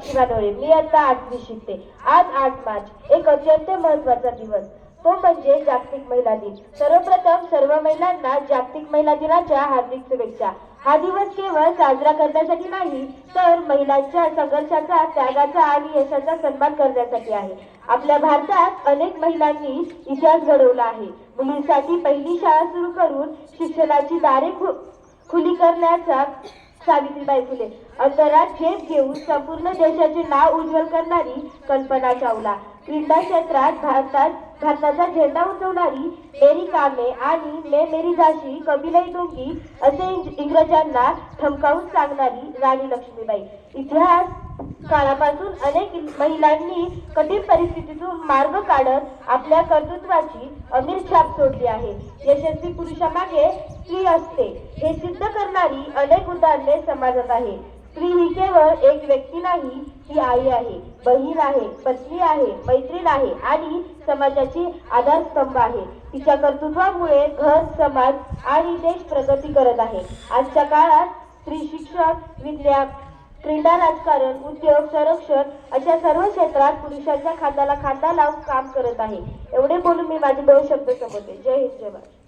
प्रतिभा डोळे. मी आता 8वी शिकते. आज 8 मार्च एक अत्यंत महत्त्वाचा दिवस, तो म्हणजे जागतिक महिला दिन. सर्वप्रथम सर्व महिलांना जागतिक महिला दिनाच्या हार्दिक शुभेच्छा. हा दिवस केवळ साजरा करण्यासाठी नाही, तर महिलांच्या संघर्षाचा, त्यागाचा आणि यशाचा सन्मान करण्यासाठी आहे. आपल्या भारतात अनेक महिलांनी इतिहास घडवला आहे. मुलींसाठी पहिली शाळा सुरू करून शिक्षणाची दारे खुली करण्याचा सावित्रीबाई फुले, अंतरात झेप घेऊन संपूर्ण देशाचे नाव उज्ज्वल करणारी कल्पना चावला, क्रीडा क्षेत्रात भारताचा झेंडा उंचवणारी मेरी कामे आणि मेरी झाशी कबीलाई दोंगी असे इंग्रजांना धमकावून सांगणारी राणी लक्ष्मीबाई. इतिहास काळापासून अनेक महिलांनी कठीण परिस्थितीतून मार्ग काढत आपल्या कर्तृत्वाची अमीर छाप सोडली आहे. यशस्वी पुरुषामागे स्त्री असते हे सिद्ध करणारी अनेक उदाहरणे समाजात आहे. स्त्री ही केवळ एक व्यक्ती नाही, ती आई आहे, बहीण आहे, पत्नी आहे, मैत्रीण आहे आणि समाजाची आधारस्तंभ आहे. तिच्या कर्तृत्वामुळे घर, समाज आणि देश प्रगती करत आहे. आजच्या काळात स्त्री शिक्षण, विज्ञान, क्रीडा, राजकारण, उद्योग, संरक्षण अशा सर्व क्षेत्रात पुरुषांच्या खांद्याला खांदा लावून काम करत आहे. एवढे बोलून मी माझे 2 शब्द संपवते. जय हिंद, जय भारत.